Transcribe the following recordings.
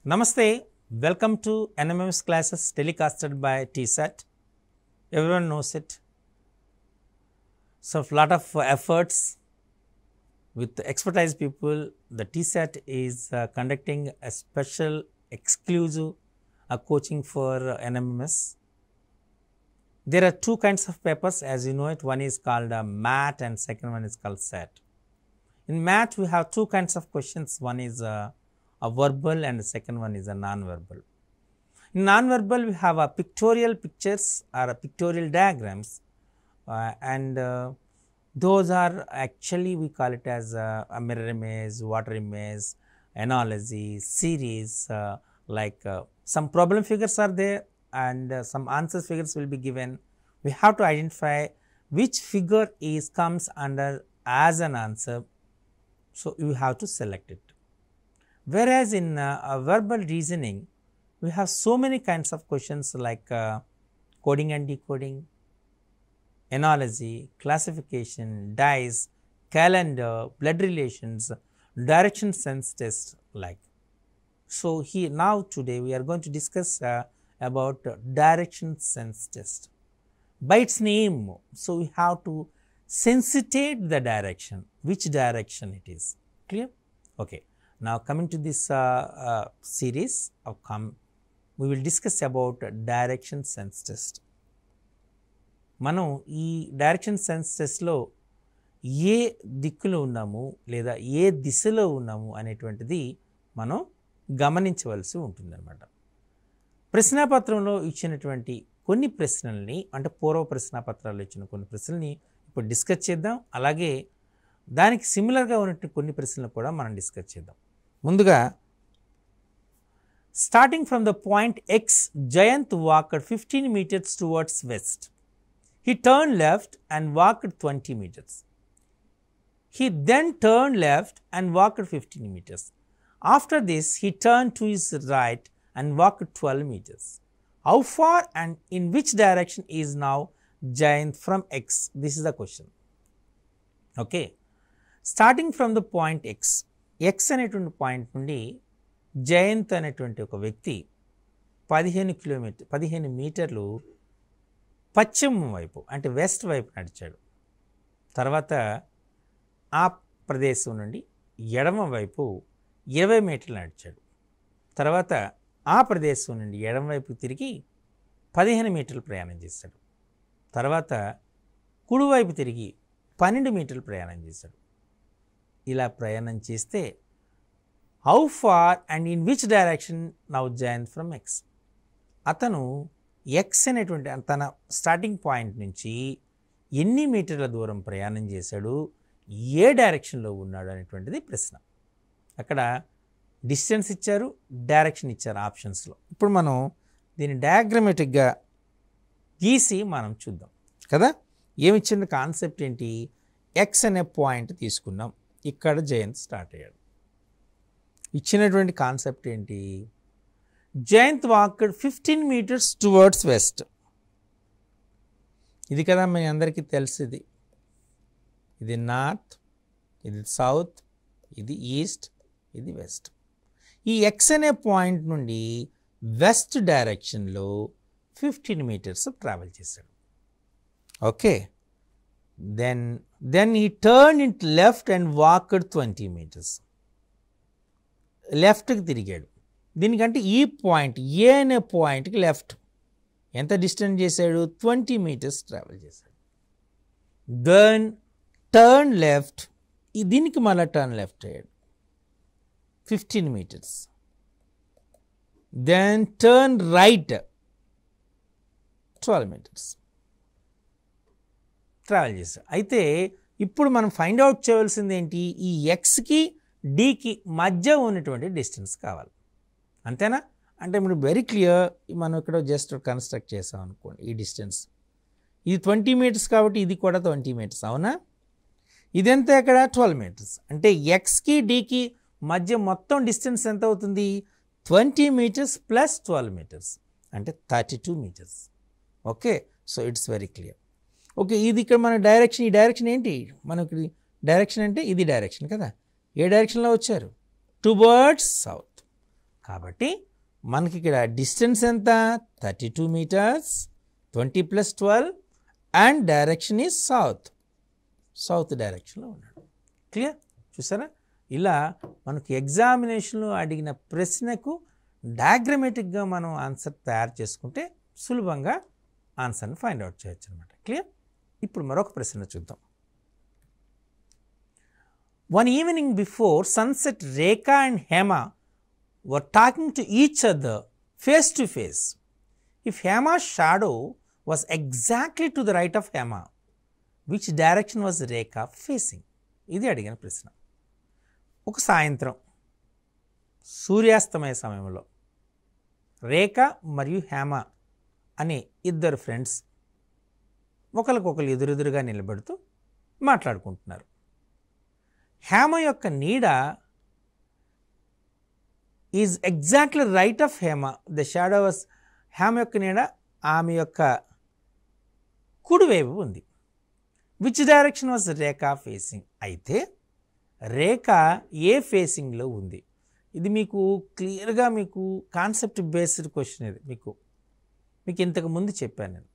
Namaste, welcome to NMMS classes telecasted by TSAT. Everyone knows it. So, lot of efforts with expertise people, the TSAT is conducting a special exclusive coaching for NMMS. There are two kinds of papers as you know it, one is called MAT and second one is called SAT. In MAT we have two kinds of questions, one is a verbal and the second one is a non-verbal. In non-verbal we have a pictorial pictures or a pictorial diagrams and those are actually we call it as a mirror image, water image, analogy, series like some problem figures are there and some answer figures will be given. We have to identify which figure comes under as an answer, so you have to select it. Whereas in a verbal reasoning, we have so many kinds of questions like coding and decoding, analogy, classification, dice, calendar, blood relations, direction sense test like. So, here now today we are going to discuss about direction sense test. By its name, so we have to sensitate the direction, which direction it is, clear? Okay. Now, coming to this series of we will discuss about direction sense test. మనం ఈ direction sense టెస్ట్లో ఏ దిక్కులో ఉన్నాము లేదా ఏ దిశలో ఉన్నాము అనేటువంటిది మనం గమనించవలసి ఉంటుందన్నమాట. ప్రశ్నాపత్రంలో ఇచ్చినటువంటి కొన్ని ప్రశ్నల్ని అంటే పూర్వ ప్రశ్నాపత్రాల్లో ఇచ్చిన కొన్ని ప్రశ్నల్ని ఇప్పుడు డిస్కస్ చేద్దాం. అలాగే దానికి సిమిలర్గా ఉన్నటువంటి కొన్ని ప్రశ్నలు కూడా మనం డిస్కస్ చేద్దాం. ముందుగా starting from the point X, Jayanth walked 15 meters towards west. He turned left and walked 20 meters. He then turned left and walked 15 meters. After this, he turned to his right and walked 12 meters. How far and in which direction is now Jayanth from X? This is the question. Okay. Starting from the point X అనేటువంటి point నుండి జయంత్ అనేటువంటి ఒక వ్యక్తి 15 మీటర్లు పశ్చిమ వైపు అంటే west వైపు నడిచాడు. తర్వాత ఆ ప్రదేశం నుండి ఎడమ వైపు 20 మీటర్లు నడిచాడు. తర్వాత ఆ ప్రదేశం నుండి ఎడమ వైపు తిరిగి 15 మీటర్లు ప్రయాణం చేశాడు. తర్వాత కుడివైపు తిరిగి 12 మీటర్లు ప్రయాణం చేశాడు. ఇలా ప్రయాణం చేస్తే how far and in which direction now Jayant from X, అతను ఎక్స్ అనేటువంటి తన స్టార్టింగ్ పాయింట్ నుంచి ఎన్ని మీటర్ల దూరం ప్రయాణం చేశాడు, ఏ డైరెక్షన్లో ఉన్నాడు అనేటువంటిది ప్రశ్న. అక్కడ డిస్టెన్స్ ఇచ్చారు, డైరెక్షన్ ఇచ్చారు ఆప్షన్స్లో. ఇప్పుడు మనం దీన్ని డయాగ్రమేటిక్గా గీసి మనం చూద్దాం కదా. ఏమిచ్చిన కాన్సెప్ట్ ఏంటి, ఎక్స్ అనే పాయింట్ తీసుకున్నాం, ఇక్కడ జయంత్ స్టార్ట్ అయ్యాడు. ఇచ్చినటువంటి కాన్సెప్ట్ ఏంటి, Jayant walked 15 meters towards west. ఇది కదా మీ అందరికీ తెలిసింది. ఇది నార్త్, ఇది సౌత్, ఇది ఈస్ట్, ఇది వెస్ట్. ఈ ఎక్స్ అనే పాయింట్ నుండి వెస్ట్ డైరెక్షన్లో 15 meters ట్రావెల్ చేశాడు. Okay. Then he turned into left and walked 20 meters. లెఫ్ట్కి తిరిగాడు. దీనికంటే ఈ పాయింట్ ఏ అనే పాయింట్కి లెఫ్ట్ ఎంత డిస్టెన్స్ చేశాడు, 20 meters ట్రావెల్ చేశాడు. దెన్ టర్న్ లెఫ్ట్, దీనికి మళ్ళీ టర్న్ లెఫ్ట్ అయ్యాడు 15 meters. Then turn right 12 meters travel చేశాడు. అయితే ఇప్పుడు మనం ఫైండ్ అవుట్ చేయవలసింది ఏంటి, ఈ ఎక్స్కి డికి మధ్య ఉన్నటువంటి డిస్టెన్స్ కావాలి, అంతేనా? అంటే ఇప్పుడు వెరీ క్లియర్, మనం ఇక్కడ జస్ట్ కన్స్ట్రక్ట్ చేసాం అనుకోండి. ఈ డిస్టెన్స్ ఇది 20 meters కాబట్టి ఇది కూడా 20 meters, అవునా? ఇదంతా ఇక్కడ 12 meters. అంటే ఎక్స్కి డికి మధ్య మొత్తం డిస్టెన్స్ ఎంత అవుతుంది, 20 meters ప్లస్ 12 meters అంటే 32 meters. Okay. So it's very clear. Okay. ఇది ఇక్కడ మన డైరెక్షన్, ఈ డైరెక్షన్ ఏంటి, మనకి డైరెక్షన్ అంటే ఇది డైరెక్షన్ కదా. ఏ డైరెక్షన్లో వచ్చారు, టువర్డ్స్ సౌత్. కాబట్టి మనకి ఇక్కడ డిస్టెన్స్ ఎంత 32 meters, 20 + 12 and direction is south డైరెక్షన్లో ఉన్నాడు. క్లియర్? చూసారా? ఇలా మనకు ఎగ్జామినేషన్లో అడిగిన ప్రశ్నకు డయాగ్రమేటిక్గా మనం ఆన్సర్ తయారు చేసుకుంటే సులభంగా ఆన్సర్ని ఫైండ్ అవుట్ చేయొచ్చు అనమాట. క్లియర్? ఇప్పుడు మరొక ప్రశ్న చూద్దాం. One evening before sunset, Rekha and Hema were talking to each other face to face. If Hema's shadow was exactly to the right of Hema, which direction was Rekha facing? ఇది అడిగిన ప్రశ్న. ఒక సాయంత్రం సూర్యాస్తమయ సమయంలో రేఖ మరియు హేమ అనే ఇద్దరు ఫ్రెండ్స్ ఒకరికొకరు ఎదురెదురుగా నిలబడుతూ మాట్లాడుకుంటున్నారు. హేమ యొక్క నీడ is exactly right of Hema. The shadow was Hema యొక్క నీడ ఆమె యొక్క కుడివైపు ఉంది. Which direction was Rekha facing? అయితే రేఖ ఏ ఫేసింగ్లో ఉంది? ఇది మీకు క్లియర్గా మీకు కాన్సెప్ట్ బేస్డ్ క్వశ్చన్. ఇది మీకు ఇంతకు ముందు చెప్పాను నేను.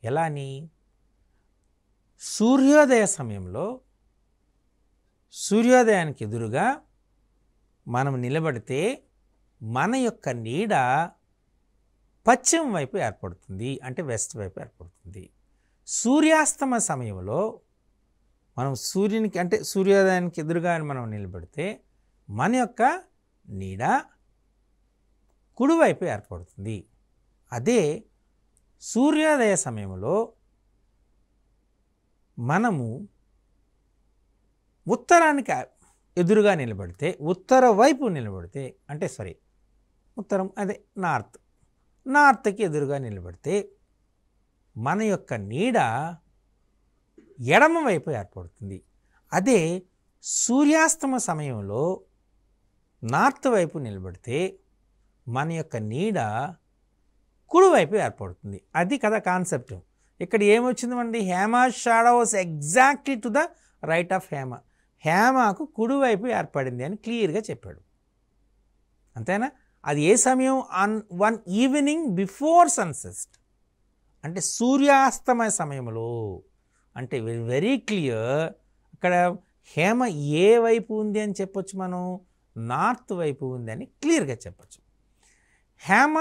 ఎలా అని? సూర్యోదయ సమయంలో సూర్యోదయానికి ఎదురుగా మనం నిలబడితే మన యొక్క నీడ పశ్చిమ వైపు ఏర్పడుతుంది, అంటే వెస్ట్ వైపు ఏర్పడుతుంది. సూర్యాస్తమ సమయంలో మనం సూర్యునికి అంటే సూర్యోదయానికి ఎదురుగా మనం నిలబడితే మన యొక్క నీడ కుడివైపు ఏర్పడుతుంది. అదే సూర్యోదయ సమయంలో మనము ఉత్తరానికి ఎదురుగా నిలబడితే ఉత్తర వైపు నిలబడితే అంటే ఉత్తరం అదే నార్త్కి ఎదురుగా నిలబడితే మన యొక్క నీడ ఎడమ వైపు ఏర్పడుతుంది. అదే సూర్యాస్తమ సమయంలో నార్త్ వైపు నిలబడితే మన యొక్క నీడ కుడివైపు ఏర్పడుతుంది. అది కదా కాన్సెప్ట్. ఇక్కడ ఏమొచ్చింది మనది? Hema shadow was exactly to the right of Hema. హేమకు కుడివైపు ఏర్పడింది అని క్లియర్గా చెప్పాడు. అంతేనా? అది ఏ సమయం? వన్ ఈవినింగ్ బిఫోర్ సన్సెట్, అంటే సూర్యాస్తమయ సమయంలో. అంటే వెరీ క్లియర్. అక్కడ హేమ ఏ వైపు ఉంది అని చెప్పొచ్చు మనం? నార్త్ వైపు ఉంది అని క్లియర్గా చెప్పచ్చు. హేమ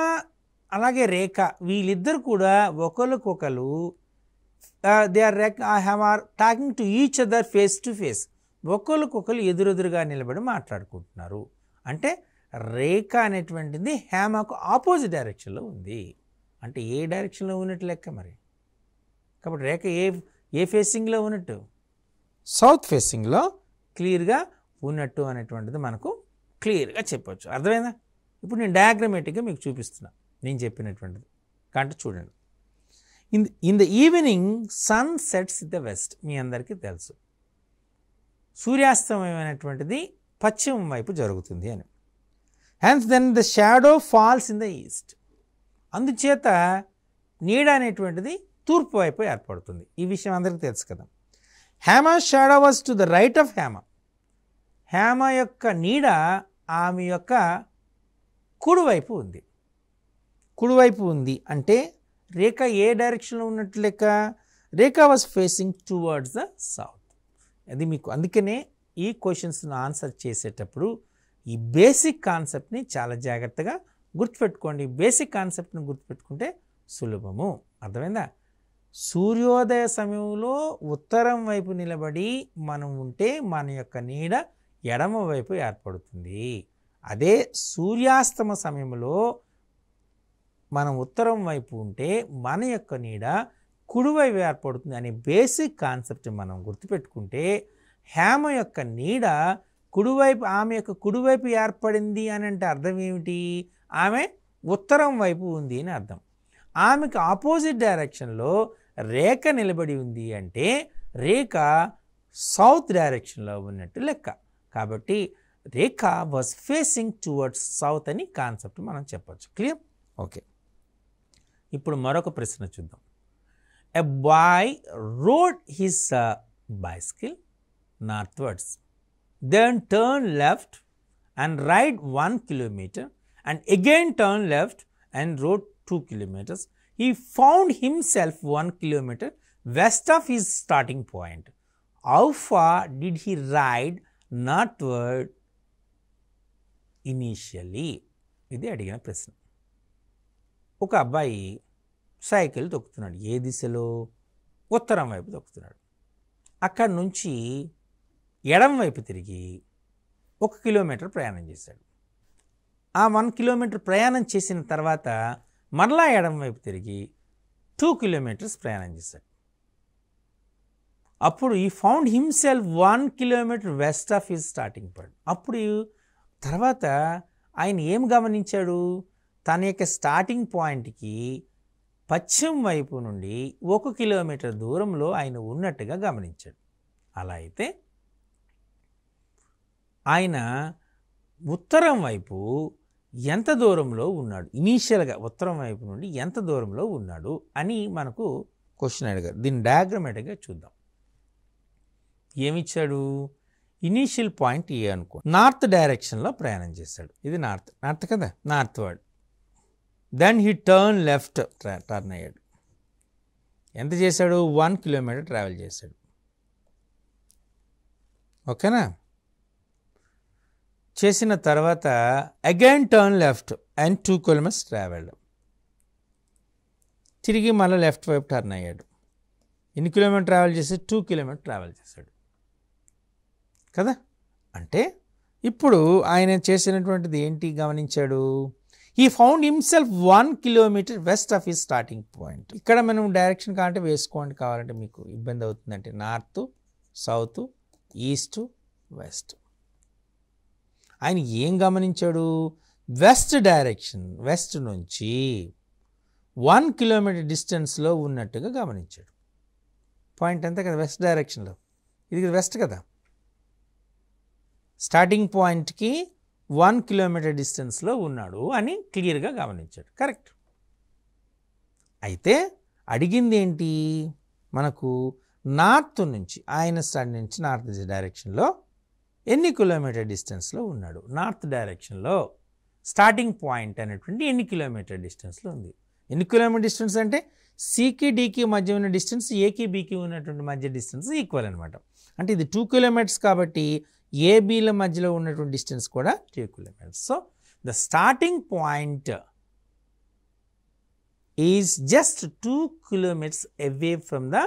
అలాగే రేఖ వీళ్ళిద్దరు కూడా ఒకరికొకరు they are talking to each other face to face. ఒకరికొకరు ఎదురెదురుగా నిలబడి మాట్లాడుకుంటున్నారు. అంటే రేఖ అనేటువంటిది హేమకు ఆపోజిట్ డైరెక్షన్లో ఉంది. అంటే ఏ డైరెక్షన్లో ఉన్నట్టు లెక్క మరి. కాబట్టి రేఖ ఏ ఫేసింగ్లో ఉన్నట్టు? సౌత్ ఫేసింగ్లో క్లియర్గా ఉన్నట్టు అనేటువంటిది మనకు క్లియర్గా చెప్పవచ్చు. అర్థమైందా? ఇప్పుడు నేను డయాగ్రమేటిక్గా మీకు చూపిస్తున్నా నేను చెప్పినటువంటిది. కాబట్టి చూడండి. In the evening sun sets the west. మీ అందరికీ తెలుసు సూర్యాస్తమయమైనటువంటిది పశ్చిమం వైపు జరుగుతుంది అని. Hence then the shadow falls in the east. అందుచేత నీడ అనేటువంటిది తూర్పు వైపు ఏర్పడుతుంది. ఈ విషయం అందరికీ తెలుసు కదా. Hema shadow was to the right of Hema. Hema యొక్క నీడ ఆమె యొక్క కుడివైపు ఉంది. కుడివైపు ఉంది అంటే రేఖ ఏ డైరెక్షన్లో ఉన్నట్టు లెక్క? Rekha was facing towards the south. అది మీకు అందుకనే ఈ క్వశ్చన్స్ను ఆన్సర్ చేసేటప్పుడు ఈ బేసిక్ కాన్సెప్ట్ని చాలా జాగ్రత్తగా గుర్తుపెట్టుకోండి. బేసిక్ కాన్సెప్ట్ని గుర్తుపెట్టుకుంటే సులభము. అర్థమైందా? సూర్యోదయ సమయంలో ఉత్తరం వైపు నిలబడి మనం ఉంటే మన యొక్క నీడ ఎడమ వైపు ఏర్పడుతుంది. అదే సూర్యాస్తమ సమయంలో మనం ఉత్తరం వైపు ఉంటే మన యొక్క నీడ కుడివైపు ఏర్పడుతుంది అనే బేసిక్ కాన్సెప్ట్ మనం గుర్తుపెట్టుకుంటే హేమ యొక్క నీడ కుడివైపు ఆమె యొక్క కుడివైపు ఏర్పడింది అని అంటే అర్థం ఏమిటి? ఆమె ఉత్తరం వైపు ఉంది అని అర్థం. ఆమెకు ఆపోజిట్ డైరెక్షన్లో రేఖ నిలబడి ఉంది అంటే రేఖ సౌత్ డైరెక్షన్లో ఉన్నట్టు లెక్క. కాబట్టి రేఖ వాజ్ ఫేసింగ్ టువర్డ్స్ సౌత్ అని కాన్సెప్ట్ మనం చెప్పచ్చు. క్లియర్? ఓకే. ఇప్పుడు మరొక ప్రశ్న చూద్దాం. A boy road his bicycle northwards, then turn left and ride 1 kilometer and again turned left and rode 2 kilometers. He found himself 1 kilometer west of his starting point. How far did he ride northward initially? ఇది అడిగిన ప్రశ్న. ఒక అబ్బాయి cycle తొక్కుతున్నాడు. ఏ దిశలో? ఉత్తరం వైపు తొక్కుతున్నాడు. అక్కడి నుంచి ఎడం వైపు తిరిగి 1 కిలోమీటర్ ప్రయాణం చేశాడు. ఆ 1 కిలోమీటర్ ప్రయాణం చేసిన తర్వాత మరలా ఎడం వైపు తిరిగి 2 కిలోమీటర్స్ ప్రయాణం చేశాడు. అప్పుడు he found himself 1 kilometre west of his starting point. అప్పుడు తర్వాత ఆయన ఏం గమనించాడు? తన యొక్క స్టార్టింగ్ పాయింట్కి పశ్చిమ వైపు నుండి 1 కిలోమీటర్ దూరంలో ఆయన ఉన్నట్టుగా గమనించాడు. అలా అయితే ఆయన ఉత్తరం వైపు ఎంత దూరంలో ఉన్నాడు? ఇనీషియల్గా ఉత్తరం వైపు నుండి ఎంత దూరంలో ఉన్నాడు అని మనకు క్వశ్చన్ అడిగారు. దీన్ని డయాగ్రమాటిక్గా చూద్దాం. ఏమిచ్చాడు? ఇనీషియల్ పాయింట్ ఏ అనుకో, నార్త్ డైరెక్షన్లో ప్రయాణం చేశాడు. ఇది నార్త్ కదా, northward. Then he turn left, turn అయ్యాడు. ఎంత చేశాడు? 1 కిలోమీటర్ ట్రావెల్ చేశాడు. ఓకేనా? చేసిన తర్వాత again turn left and 2 kilometres travelled. తిరిగి మళ్ళీ లెఫ్ట్ వైపు టర్న్ అయ్యాడు. ఎన్ని కిలోమీటర్ ట్రావెల్ చేసి? 2 కిలోమీటర్ ట్రావెల్ చేశాడు కదా. అంటే ఇప్పుడు ఆయన చేసినటువంటిది ఏంటి గమనించాడు? He found himself 1 kilometre west of his starting point. ఇక్కడ మనం డైరెక్షన్ కావాలంటే వేసుకోండి, కావాలంటే మీకు ఇబ్బంది అవుతుందంటే నార్త్, సౌత్, ఈస్ట్, వెస్ట్. ఆయన ఏం గమనించాడు? వెస్ట్ డైరెక్షన్, వెస్ట్ నుంచి 1 కిలోమీటర్ డిస్టెన్స్లో ఉన్నట్టుగా గమనించాడు. పాయింట్ అంతే కదా, వెస్ట్ డైరెక్షన్లో. ఇది వెస్ట్ కదా. స్టార్టింగ్ పాయింట్కి 1 కిలోమీటర్ డిస్టెన్స్లో ఉన్నాడు అని క్లియర్గా గమనించాడు. కరెక్ట్. అయితే అడిగింది ఏంటి మనకు? నార్త్ నుంచి, ఆయన స్టార్ట్ నుంచి నార్త్ డైరెక్షన్లో ఎన్ని కిలోమీటర్ డిస్టెన్స్లో ఉన్నాడు? నార్త్ డైరెక్షన్లో స్టార్టింగ్ పాయింట్ అనేటువంటి ఎన్ని కిలోమీటర్ డిస్టెన్స్లో ఉంది? ఎన్ని కిలోమీటర్ డిస్టెన్స్ అంటే సికి డికి మధ్య ఉన్న డిస్టెన్స్ ఏకి బికి ఉన్నటువంటి మధ్య డిస్టెన్స్ ఈక్వల్ అనమాట. అంటే ఇది 2 కిలోమీటర్స్ కాబట్టి ఏబీల మధ్యలో ఉన్నటువంటి డిస్టెన్స్ కూడా 2 kilometres. So the starting point is just 2 kilometres away from the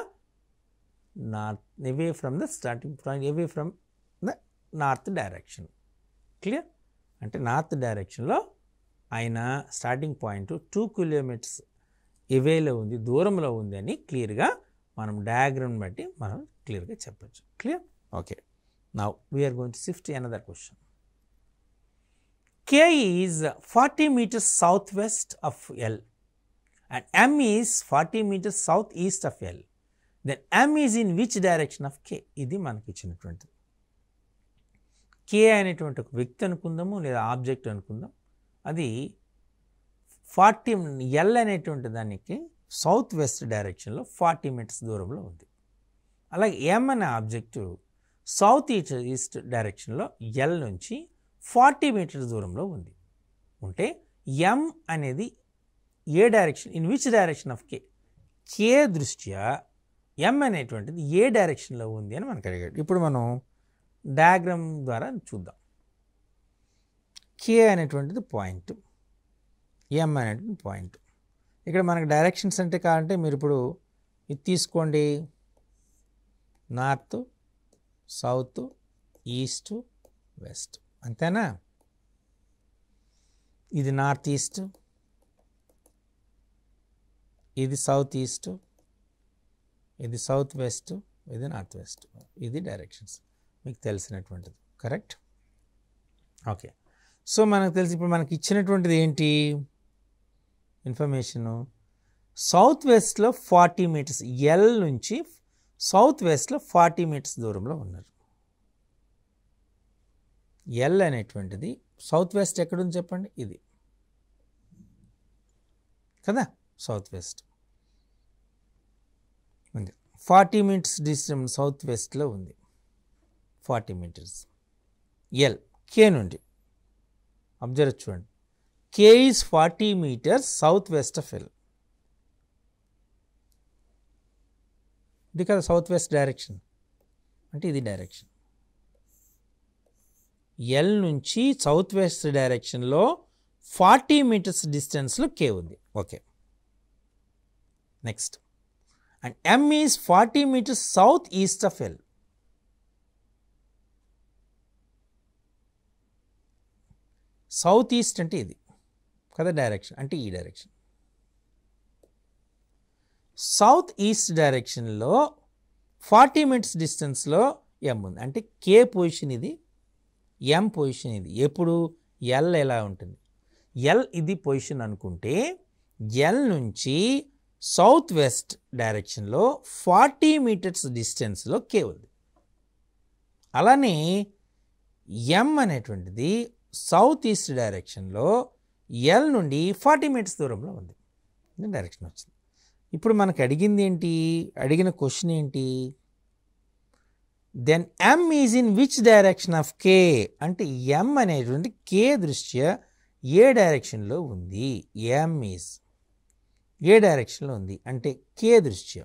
north, away from the starting point, away from the north direction. Clear? అంటే నార్త్ డైరెక్షన్లో ఆయన స్టార్టింగ్ పాయింట్ 2 కిలోమీటర్స్ ఎవేలో ఉంది, దూరంలో ఉంది అని క్లియర్గా మనం డయాగ్రామ్ బట్టి మనం క్లియర్గా చెప్పచ్చు. Clear? Okay. Now we are going to shift to another question. K is 40 meters southwest of L and M is 40 meters southeast of L. Then M is in which direction of K? ఇది మనకి ఇచ్చినటువంటిది. K అనేటువంటి ఒక వ్యక్తి అనుకుందాము లేదా object అనుకుందాం. అది 40 L అనేటువంటి దానికి సౌత్ వెస్ట్ డైరెక్షన్లో 40 మీటర్స్ దూరంలో ఉంది. అలాగే M అనే ఆబ్జెక్టు సౌత్ ఈస్ట్ డైరెక్షన్లో ఎల్ నుంచి 40 మీటర్స్ దూరంలో ఉంది. ఉంటే ఎం అనేది ఏ డైరెక్షన్, in which direction of K, K దృష్ట్యా ఎం అనేటువంటిది ఏ డైరెక్షన్లో ఉంది అని మనకు అడిగాడు. ఇప్పుడు మనం డయాగ్రామ్ ద్వారా చూద్దాం. కే అనేటువంటిది పాయింట్, ఎం అనేటువంటి పాయింట్. ఇక్కడ మనకు డైరెక్షన్స్ అంటే కావాలంటే మీరు ఇప్పుడు ఇది తీసుకోండి, నార్త్, సౌత్, ఈస్ట్, వెస్ట్, అంతేనా? ఇది నార్త్ ఈస్ట్, ఇది సౌత్ ఈస్ట్, ఇది సౌత్ వెస్ట్, ఇది నార్త్ వెస్ట్. ఇది డైరెక్షన్స్ మీకు తెలిసినటువంటిది. కరెక్ట్? ఓకే. సో మనకు తెలిసి ఇప్పుడు మనకి ఇచ్చినటువంటిది ఏంటి ఇన్ఫర్మేషను? సౌత్ వెస్ట్లో 40 మీటర్స్, ఎల్ నుంచి సౌత్ వెస్ట్లో 40 మీటర్స్ దూరంలో ఉన్నారు. ఎల్ అనేటువంటిది సౌత్ వెస్ట్ ఎక్కడుంది చెప్పండి? ఇది కదా సౌత్ వెస్ట్ ఉంది. 40 మీటర్స్ డిస్టెన్స్ సౌత్ వెస్ట్లో ఉంది. 40 మీటర్స్ ఎల్ కే నుండి అబ్జర్వ్ చూడండి. K is 40 meters southwest of L. ఇది కదా సౌత్ వెస్ట్ డైరెక్షన్, అంటే ఇది డైరెక్షన్. ఎల్ నుంచి సౌత్ వెస్ట్ డైరెక్షన్లో 40 మీటర్స్ డిస్టెన్స్లో కే ఉంది. Okay, next. And M is 40 metres south east of L. South east అంటే ఇది కదా డైరెక్షన్, అంటే ఈ డైరెక్షన్. సౌత్ ఈస్ట్ డైరెక్షన్లో 40 మీటర్స్ డిస్టెన్స్లో ఎం ఉంది, అంటే కే పొజిషన్ ఇది, ఎం పొజిషన్ ఇది. ఎప్పుడు ఎల్ ఎలా ఉంటుంది, ఎల్ ఇది పొజిషన్ అనుకుంటే ఎల్ నుంచి సౌత్ వెస్ట్ డైరెక్షన్లో 40 మీటర్స్ డిస్టెన్స్లో కే ఉంది. అలానే ఎం అనేటువంటిది సౌత్ ఈస్ట్ డైరెక్షన్లో ఎల్ నుండి 40 మీటర్స్ దూరంలో ఉంది. డైరెక్షన్ వచ్చింది. ఇప్పుడు మనకు అడిగిన క్వశ్చన్ ఏంటి, then M is in which direction of K, అంటే ఎం అనేటువంటి కే దృష్ట్యా ఏ డైరెక్షన్లో ఉంది. ఎం ఈజ్ ఏ డైరెక్షన్లో ఉంది అంటే కే దృష్ట్యా.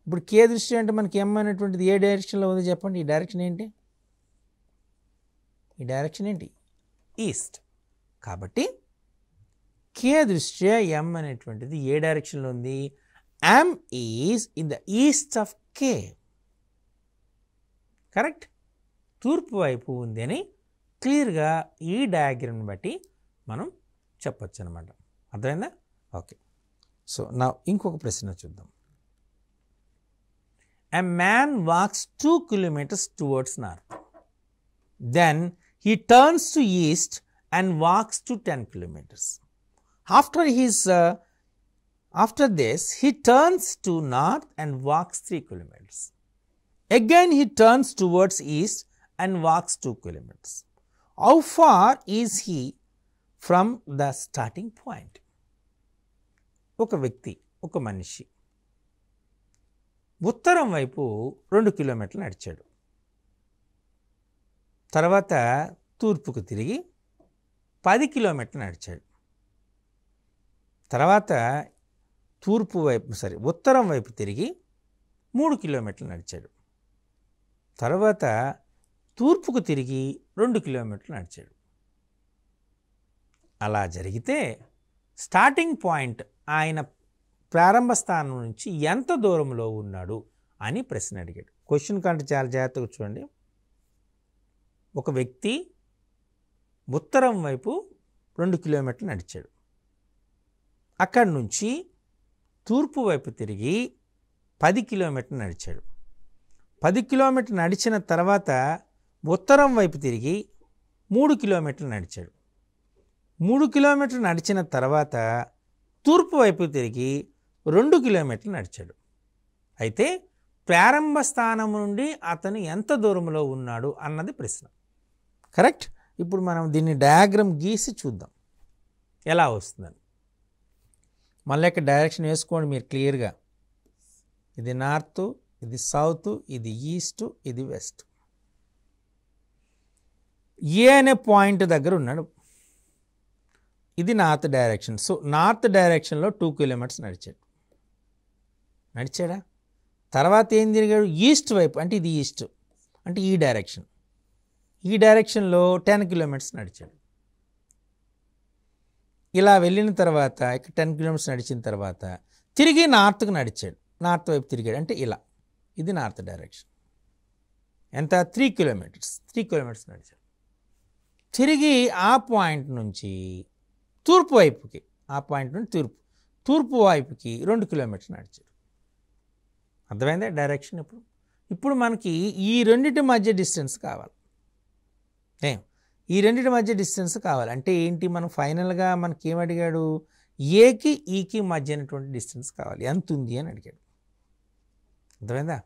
ఇప్పుడు కే దృష్ట్యా అంటే మనకి ఎం అనేటువంటిది ఏ డైరెక్షన్లో ఉంది చెప్పండి. ఈ డైరెక్షన్ ఏంటి, ఈ డైరెక్షన్ ఏంటి, ఈస్ట్. కాబట్టి కే దృష్ట్యా ఎం అనేటువంటిది ఏ డైరెక్షన్లో ఉంది, M is in the east of K. Correct, తూర్పు వైపు ఉంది అని క్లియర్గా ఈ డయాగ్రామ్ని బట్టి మనం చెప్పచ్చు అనమాట. అర్థమైందా? ఓకే, సో నా ఇంకొక ప్రశ్న చూద్దాం. A man walks 2 kilometers towards north, then he turns to east and walks to 10 kilometers. After this, he turns to north and walks 3 kilometers. Again, he turns towards east and walks 2 kilometers. How far is he from the starting point? ఒక వ్యక్తి, ఒక మనిషి ఉత్తరం వైపు 2 కిలోమీటర్లు నడిచాడు. తర్వాత తూర్పుకు తిరిగి 10 కిలోమీటర్లు నడిచాడు. తర్వాత ఉత్తరం వైపు తిరిగి 3 కిలోమీటర్లు నడిచాడు. తర్వాత తూర్పుకు తిరిగి 2 కిలోమీటర్లు నడిచాడు. అలా జరిగితే స్టార్టింగ్ పాయింట్ ఆయన ప్రారంభ స్థానం నుంచి ఎంత దూరంలో ఉన్నాడు అని ప్రశ్న అడిగాడు. క్వశ్చన్ కంటే చాలా జాగ్రత్తగా చూడండి. ఒక వ్యక్తి ఉత్తరం వైపు 2 కిలోమీటర్లు నడిచాడు. అక్కడి నుంచి తూర్పు వైపు తిరిగి 10 కిలోమీటర్లు నడిచాడు. 10 కిలోమీటర్లు నడిచిన తర్వాత ఉత్తరం వైపు తిరిగి 3 కిలోమీటర్లు నడిచాడు. 3 కిలోమీటర్లు నడిచిన తర్వాత తూర్పు వైపు తిరిగి 2 కిలోమీటర్లు నడిచాడు. అయితే ప్రారంభ స్థానం నుండి అతను ఎంత దూరంలో ఉన్నాడు అన్నది ప్రశ్న. కరెక్ట్. ఇప్పుడు మనం దీన్ని డయాగ్రామ్ గీసి చూద్దాం ఎలా వస్తుందని. మళ్ళీ ఇక్కడ డైరెక్షన్ వేసుకోండి మీరు క్లియర్గా. ఇది నార్త్, ఇది సౌత్, ఇది ఈస్ట్, ఇది వెస్ట్. ఏ అనే పాయింట్ దగ్గర ఉన్నాడు. ఇది నార్త్ డైరెక్షన్. సో నార్త్ డైరెక్షన్లో 2 కిలోమీటర్స్ నడిచాడా. తర్వాత ఏం తిరిగాడు, ఈస్ట్ వైపు, అంటే ఇది ఈస్ట్, అంటే ఈ డైరెక్షన్. ఈ డైరెక్షన్లో 10 కిలోమీటర్స్ నడిచాడు. ఇలా వెళ్ళిన తర్వాత ఇక్కడ 10 కిలోమీటర్స్ నడిచిన తర్వాత తిరిగి నార్త్కు నడిచాడు. నార్త్ వైపు తిరిగాడు, అంటే ఇలా. ఇది నార్త్ డైరెక్షన్. ఎంత, 3 కిలోమీటర్స్. 3 కిలోమీటర్స్ నడిచాడు. తిరిగి ఆ పాయింట్ నుంచి తూర్పు వైపుకి, ఆ పాయింట్ నుండి తూర్పు వైపుకి 2 కిలోమీటర్స్ నడిచాడు. అర్థమైందా డైరెక్షన్? ఇప్పుడు మనకి ఈ రెండింటి మధ్య డిస్టెన్స్ కావాలి. ఈ రెండింటి మధ్య డిస్టెన్స్ కావాలి అంటే ఏంటి, మనం ఫైనల్గా మనకి ఏమడిగాడు, ఏకి ఈకి మధ్య అయినటువంటి డిస్టెన్స్ కావాలి. ఎంత ఉంది అని అడిగాడు. అర్థమైందా?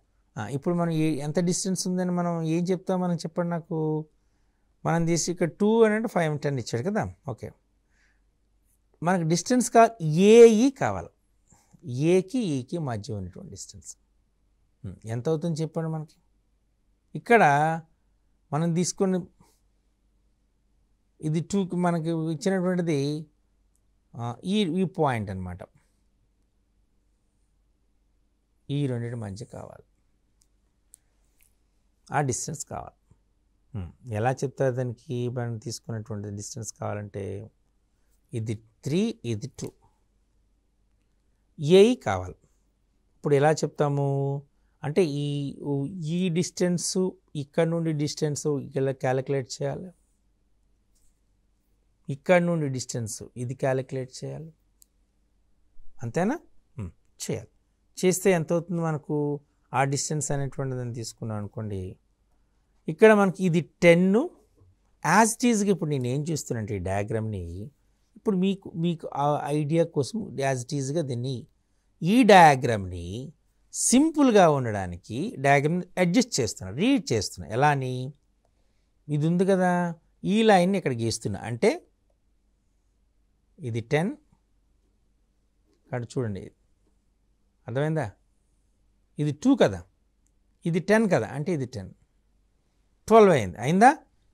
ఇప్పుడు మనం ఎంత డిస్టెన్స్ ఉందని మనం ఏం చెప్తాం, మనం చెప్పండి నాకు. మనం తీసి ఇక్కడ 2 అంటే 5 10 ఇచ్చాడు కదా. ఓకే, మనకు డిస్టెన్స్ ఏఈ కావాలి. ఏకి ఈకి మధ్య ఉన్నటువంటి డిస్టెన్స్ ఎంత అవుతుంది చెప్పండి మనకి. ఇక్కడ మనం తీసుకుని ఇది 2కి మనకి ఇచ్చినటువంటిది ఈ పాయింట్ అనమాట, ఈ రెండింటి మధ్య కావాలి, ఆ డిస్టెన్స్ కావాలి. ఎలా చెప్తారు దానికి? మనం తీసుకున్నటువంటి డిస్టెన్స్ కావాలంటే ఇది 3, ఇది 2, ఏ కావాలి. ఇప్పుడు ఎలా చెప్తాము అంటే ఈ డిస్టెన్సు ఇక్కడ నుండి డిస్టెన్సు ఇలా క్యాలిక్యులేట్ చేయాలి, ఇక్కడ నుండి డిస్టెన్సు ఇది క్యాలిక్యులేట్ చేయాలి, అంతేనా? చేయాలి. చేస్తే ఎంత అవుతుంది మనకు? ఆ డిస్టెన్స్ అనేటువంటిదని తీసుకున్నాం అనుకోండి, ఇక్కడ మనకి ఇది 10, యాజ్ ఇట్ ఈజ్గా ఇప్పుడు నేను ఏం చేస్తున్నానంటే ఈ డయాగ్రామ్ని ఇప్పుడు మీకు ఆ ఐడియా కోసం యాజ్ ఇట్ ఈజ్గా దీన్ని ఈ డయాగ్రామ్ని సింపుల్గా ఉండడానికి డయాగ్రామ్ని అడ్జస్ట్ చేస్తున్నా, రీడ్ చేస్తున్నా. ఎలా అని? ఇది ఉంది కదా, ఈ లైన్ని ఇక్కడ గీస్తున్నా, అంటే ఇది 10, ఇక్కడ చూడండి అర్థమైందా? ఇది 2 కదా, ఇది 10 కదా, అంటే ఇది 10, 12 అయిందా?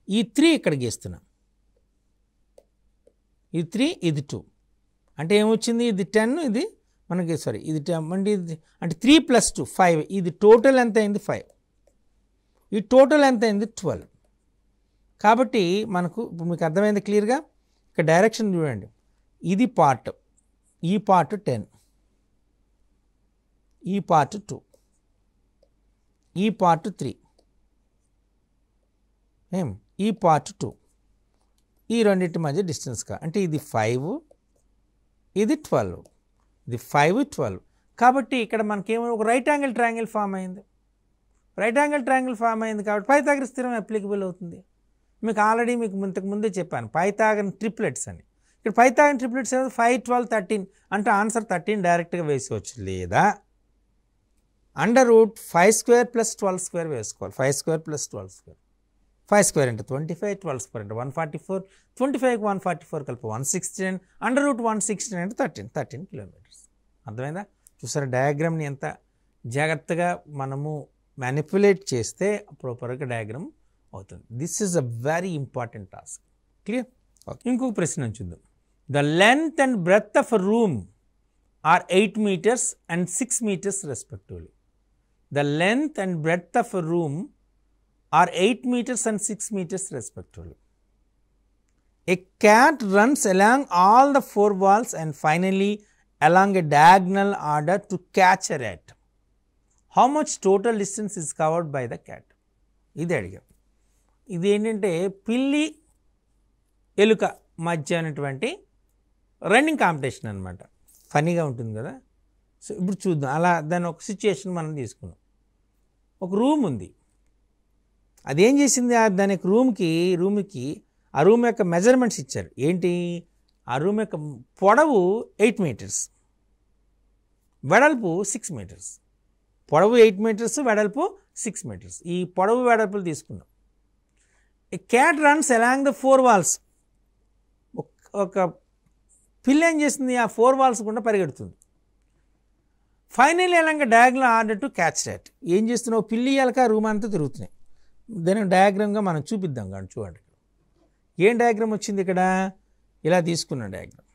ఈ 3 ఇక్కడ గీస్తున్నా, ఇది 3, ఇది 2, అంటే ఏమొచ్చింది? ఇది 10, ఇది మనకి సారీ ఇది అంటే 3 + 2 5, ఇది టోటల్ ఎంత అయింది? 5, ఈ టోటల్ ఎంత అయింది? 12. కాబట్టి మనకు ఇప్పుడు మీకు అర్థమైంది క్లియర్గా. ఇక్కడ డైరెక్షన్ చూడండి, ఇది పార్ట్, ఈ పార్ట్ 10, ఈ పార్ట్ 2, ఈ పార్ట్ 3, ఈ పార్ట్ 2, ఈ రెండింటి మధ్య డిస్టెన్స్ అంటే ఇది 5, ఇది 12, ఇది 5, 12. కాబట్టి ఇక్కడ మనకేమో ఒక రైట్ యాంగిల్ ట్రయాంగిల్ ఫామ్ అయింది. రైట్ యాంగిల్ ట్రయాంగిల్ ఫామ్ అయింది కాబట్టి పైథాగరస్ థియరం అప్లికబుల్ అవుతుంది. మీకు ఆల్రెడీ మీకు ఇంతకు ముందే చెప్పాను పైథాగరన్ ట్రిప్లెట్స్ అని. ఇక్కడ పైథాగరన్ ట్రిప్లెట్స్ 5, 12, 13 అంటే ఆన్సర్ 13 డైరెక్ట్గా వేసుకోవచ్చు, లేదా √5² + 12² వేసుకోవాలి. 5² + 12², 5² అంటే 25, 12² అంటే 144, 25కి 144 కలిపి 169, √169 అంటే 13 కిలోమీటర్స్. అర్థమైందా? చూసారా డయాగ్రామ్ని ఎంత జాగ్రత్తగా మనము మ్యానిపులేట్ చేస్తే ప్రాపర్గా డయాగ్రామ్ అవుతుంది. This is a very important task. Clear? ఇంకొక ప్రశ్న చూద్దాం. The length and breadth of a room are 8 meters and 6 meters respectively. The length and breadth of a room are 8 meters and 6 meters respectively. A cat runs along all the 4 walls and finally along a diagonal order to catch a rat. How much total distance is covered by the cat? ఇది అడిగాం. ఇది ఏంటంటే పిల్లి ఎలుక మధ్య అనేటువంటి running competition అనమాట. ఫనీగా ఉంటుంది కదా. సో ఇప్పుడు చూద్దాం. అలా దాని ఒక సిచ్యుయేషన్ మనం తీసుకున్నాం. ఒక రూమ్ ఉంది, అదేం చేసింది? దాని రూమ్కి ఆ రూమ్ యొక్క మెజర్మెంట్స్ ఇచ్చారు. ఏంటి? ఆ రూమ్ యొక్క పొడవు 8 meters, వెడల్పు 6 meters. పొడవు 8 meters, వెడల్పు 6 meters. ఈ పొడవు వెడల్పులు తీసుకున్నాం. A cat runs along the 4 walls. ఒక పిల్లి ఏం చేస్తుంది? ఆ 4 walls గుండా పరిగెడుతుంది. Finally along diagonal order to catch rat. ఏం చేస్తున్నావు? పిల్లి ఎలక రూమ్ అంతా తిరుగుతున్నాయి. దాని డయాగ్రామ్గా మనం చూపిద్దాం. కానీ చూడండి ఏం డయాగ్రామ్ వచ్చింది ఇక్కడ. ఇలా తీసుకున్న డయాగ్రామ్.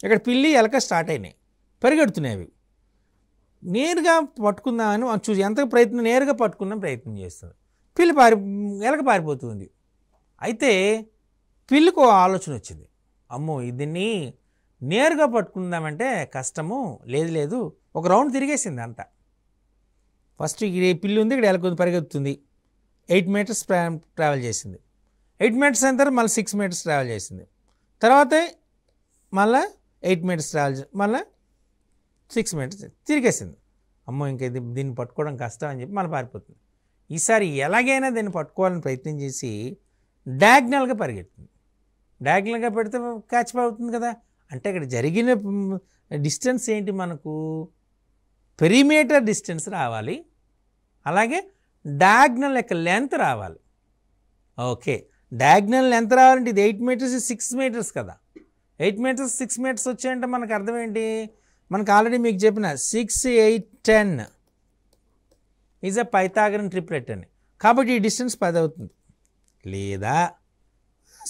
ఇక్కడ పిల్లి ఎలక స్టార్ట్ అయినాయి, పరిగెడుతున్నాయి. అవి నేరుగా పట్టుకుందామని చూసి ఎంత ప్రయత్నం, నేరుగా పట్టుకున్న ప్రయత్నం చేస్తుంది. పిల్లి ఎలక పారిపోతుంది. అయితే పిల్లికి ఒక ఆలోచన వచ్చింది. అమ్మో దీన్ని నేరుగా పట్టుకుందామంటే కష్టము, లేదు ఒక రౌండ్ తిరిగేసింది అంతా. ఫస్ట్ ఈ పిల్లి ఉంది, ఇక్కడ ఎలక పరిగెత్తుతుంది. 8 meters ట్రావెల్ చేసింది. 8 meters అయిన తర్వాత మళ్ళీ 6 meters ట్రావెల్ చేసింది. తర్వాత మళ్ళీ 8 meters ట్రావెల్ మళ్ళీ 6 meters తిరిగేసింది. అమ్మో ఇంకా దీన్ని పట్టుకోవడం కష్టం అని చెప్పి మళ్ళీ పారిపోతుంది. ఈసారి ఎలాగైనా దీన్ని పట్టుకోవాలని ప్రయత్నం చేసి డయాగ్నల్గా పరిగెత్తుంది. డయాగ్నల్గా పెడితే క్యాచ్ అవుతుంది కదా. అంటే ఇక్కడ జరిగిన డిస్టెన్స్ ఏంటి? మనకు పెరిమీటర్ డిస్టెన్స్ రావాలి, అలాగే డయాగ్నల్ యొక్క లెంత్ రావాలి. ఓకే, డయాగ్నల్ లెంత్ రావాలంటే ఇది 8 meters, 6 meters కదా. 8 meters, 6 meters వచ్చాయంటే మనకు అర్థం ఏంటి? మనకు ఆల్రెడీ మీకు చెప్పిన 6, 8, 10 ఈజ్ అ పైథాగరన్ ట్రిప్లెట్ అని. కాబట్టి ఈ డిస్టెన్స్ 10 అవుతుంది. లేదా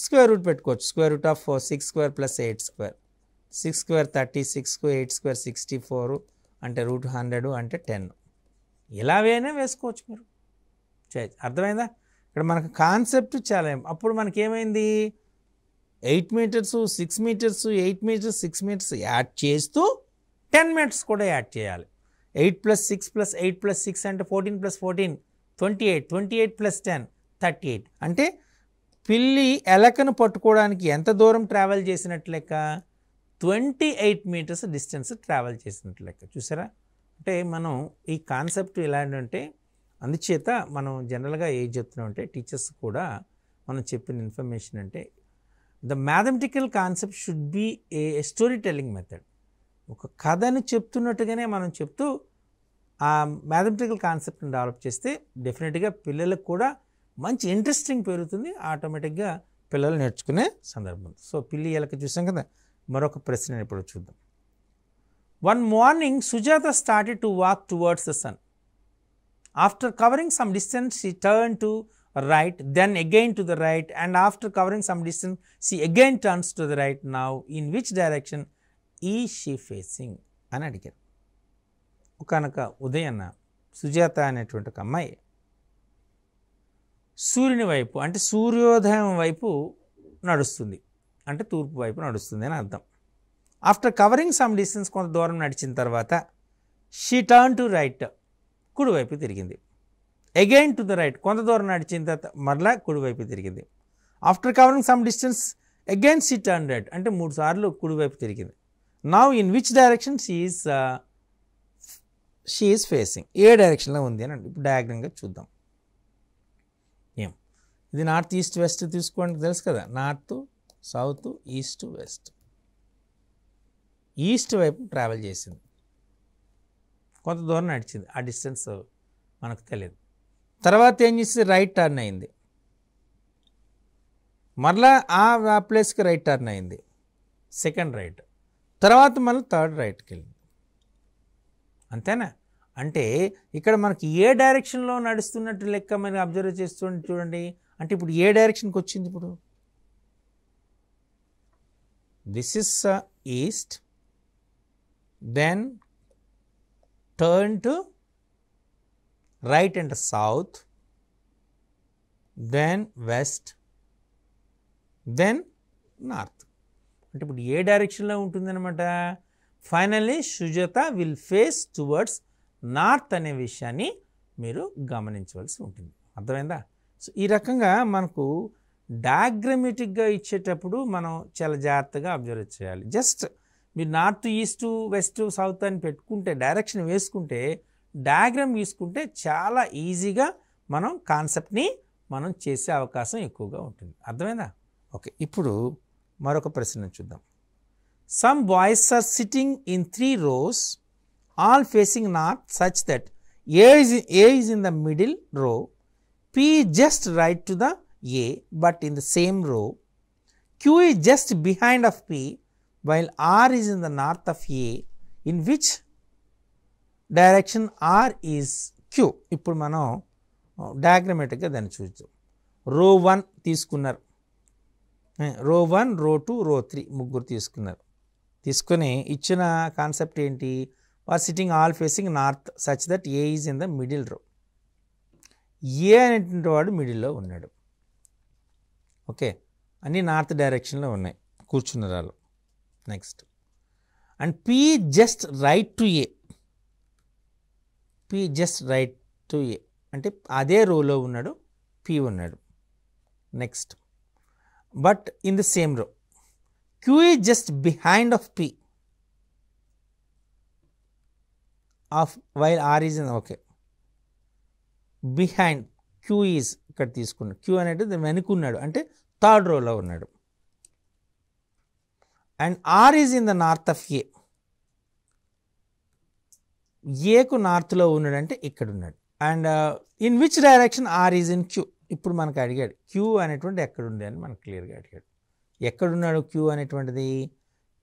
స్క్వేర్ రూట్ పెట్టుకోవచ్చు. √6² + 8². 6 స్క్వేర్ 36, 8 స్క్వేర్ 64 అంటే √100 అంటే 10. ఇలాగైనా వేసుకోవచ్చు మీరు. అర్థమైందా? ఇక్కడ మనకు కాన్సెప్ట్ చాలా అప్పుడు మనకి ఏమైంది, 8 metres 6 metres 8 metres 6 metres add చేస్తూ 10 మీటర్స్ కూడా యాడ్ చేయాలి. 8 + 6 + 8 + 6 అంటే 14 + 14 28, 28 + 10 38. అంటే పిల్లి ఎలకను పట్టుకోవడానికి ఎంత దూరం ట్రావెల్ చేసినట్లు లెక్క, 28 మీటర్స్ డిస్టెన్స్ ట్రావెల్ చేసినట్లు లెక్క. చూసారా? అంటే మనం ఈ కాన్సెప్ట్ ఎలాంటి, అందుచేత మనం జనరల్గా ఏం చెప్తున్నామంటే టీచర్స్ కూడా మనం చెప్పిన ఇన్ఫర్మేషన్ అంటే the mathematical concept should be A story telling method. ఒక కథని చెప్తున్నట్టుగానే మనం చెప్తూ ఆ మ్యాథమెటికల్ కాన్సెప్ట్ని డెవలప్ చేస్తే డెఫినెట్గా పిల్లలకు కూడా మంచి ఇంట్రెస్టింగ్ పెరుగుతుంది, ఆటోమేటిక్గా పిల్లలు నేర్చుకునే సందర్భం. సో పిల్లి ఎలక చూసాం కదా. మరొక ప్రశ్న ఇప్పుడు చూద్దాం. One morning, Sujata started to walk towards the sun. After covering some distance, she turned to right, then again to the right, and after covering some distance, she again turns to the right. Now, in which direction is she facing? అని అడిగారు. ఒకనొక ఉదయాన్న సుజాత అనేటువంటి ఒక అమ్మాయి సూర్యుని వైపు అంటే సూర్యోదయం వైపు నడుస్తుంది, అంటే తూర్పు వైపు నడుస్తుంది అని అర్థం. ఆఫ్టర్ కవరింగ్ సమ్ డిస్టెన్స్, కొంత దూరం నడిచిన తర్వాత షీ టర్న్ టు రైట్, కుడివైపు తిరిగింది. అగైన్ టు ద రైట్, కొంత దూరం నడిచిన తర్వాత మరలా కుడివైపు తిరిగింది. After covering some distance again she turn right, అంటే 3 సార్లు కుడివైపు తిరిగింది. Now in which direction she is facing, ఏ డైరెక్షన్లో ఉంది అని అంటే ఇప్పుడు డయాగ్రామ్గా చూద్దాం. ఇది నార్త్ ఈస్ట్ వెస్ట్ తీసుకోండి, తెలుసు కదా. North south east west. East వైపు ట్రావెల్ చేసింది, కొంత దూరం నడిచింది, ఆ డిస్టెన్స్ మనకు తెలియదు. తర్వాత ఏం చేసింది, రైట్ టర్న్ అయింది, మరలా ఆ ప్లేస్కి రైట్ టర్న్ అయింది, సెకండ్ రైట్, తర్వాత మళ్ళీ థర్డ్ రైట్కి వెళ్ళింది. అంతేనా? అంటే ఇక్కడ మనకి ఏ డైరెక్షన్లో నడుస్తున్నట్టు లెక్క మీరు అబ్జర్వ్ చేస్తుంటే చూడండి. అంటే ఇప్పుడు ఏ డైరెక్షన్కి వచ్చింది, ఇప్పుడు this is east, then turn to right and south, then west, then north. అంటే ఇప్పుడు ఏ డైరెక్షన్లో ఉంటుంది అనమాట. Finally Sujatha will face towards north అనే విషయాన్ని మీరు గమనించవలసి ఉంటుంది. అర్థమైందా? సో ఈ రకంగా మనకు డయాగ్రమెటిక్గా ఇచ్చేటప్పుడు మనం చాలా జాగ్రత్తగా అబ్జర్వ్ చేయాలి. జస్ట్ మీరు నార్త్ ఈస్ట్ వెస్ట్ సౌత్ అని పెట్టుకుంటే, డైరెక్షన్ వేసుకుంటే, డయాగ్రామ్ తీసుకుంటే చాలా ఈజీగా మనం కాన్సెప్ట్ని మనం చేసే అవకాశం ఎక్కువగా ఉంటుంది. అర్థమైందా? ఓకే, ఇప్పుడు మరొక ప్రశ్న చూద్దాం. Some boys are sitting in 3 rows all facing north such that A is in the middle row, P is just right to the A but in the same row, Q is just behind of P while R is in the north of A. In which direction R is Q? ఇప్పుడు మనం డయాగ్రమేటిక్గా దాన్ని చూద్దాం. రో 1 తీసుకున్నారు, రో 1 రో 2 రో 3 ముగ్గురు తీసుకున్నారు. తీసుకొని ఇచ్చిన కాన్సెప్ట్ ఏంటి, are sitting all facing north such that A is in the middle row. A అనేటువంటి వాడు మిడిల్లో ఉన్నాడు. ఓకే, అన్నీ నార్త్ డైరెక్షన్లో ఉన్నాయి కూర్చున్నారు వాళ్ళు. Next, and P just right to A, P just right to A అంటే అదే రోలో ఉన్నాడు, పి ఉన్నాడు. Next, but in the same row, Q is just behind of P of while R is in, okay, behind Q is ఇక్కడ తీసుకున్నాడు. Q అనేది వెనుకున్నాడు అంటే థర్డ్ రోలో ఉన్నాడు. And R is in the north of A, ఏకు నార్త్లో ఉన్నాడు అంటే ఇక్కడ ఉన్నాడు. And in which direction are is in Q. ఇప్పుడు మనకు అడిగాడు క్యూ అనేటువంటి ఎక్కడుంది అని మనకు క్లియర్గా అడిగాడు. ఎక్కడున్నాడు క్యూ అనేటువంటిది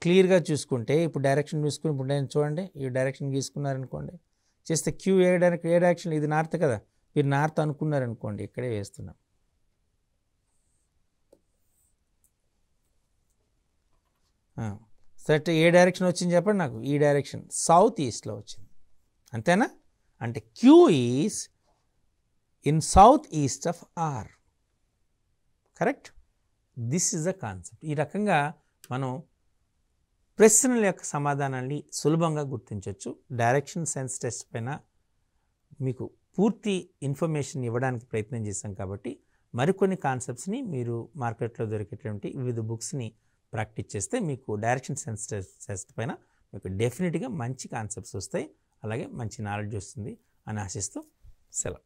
క్లియర్గా చూసుకుంటే, ఇప్పుడు డైరెక్షన్ చూసుకుని ఇప్పుడు నేను చూడండి, ఈ డైరెక్షన్ గీసుకున్నారనుకోండి, చేస్తే క్యూ ఏ డైరెక్షన్, ఇది నార్త్ కదా, మీరు నార్త్ అనుకున్నారనుకోండి, ఇక్కడే వేస్తున్నాం. సెట్ ఏ డైరెక్షన్ వచ్చింది చెప్పండి నాకు, ఈ డైరెక్షన్ సౌత్ ఈస్ట్లో వచ్చింది, అంతేనా? అంటే Q is in south east of R, correct? This is the concept. ఈ రకంగా మనం ప్రశ్నల యొక్క సమాధానాన్ని సులభంగా గుర్తించవచ్చు. డైరెక్షన్ సెన్స్ టెస్ట్ పైన మీకు పూర్తి ఇన్ఫర్మేషన్ ఇవ్వడానికి ప్రయత్నం చేశాం కాబట్టి మరికొన్ని కాన్సెప్ట్స్ని మీరు మార్కెట్లో దొరికేటువంటి వివిధ బుక్స్ని ప్రాక్టీస్ చేస్తే మీకు డైరెక్షన్ సెన్స్ టెస్ట్ పైన మీకు డెఫినెట్గా మంచి కాన్సెప్ట్స్ వస్తాయి, అలాగే మంచి నాలెడ్జ్ వస్తుంది అని ఆశిస్తూ సెలవు.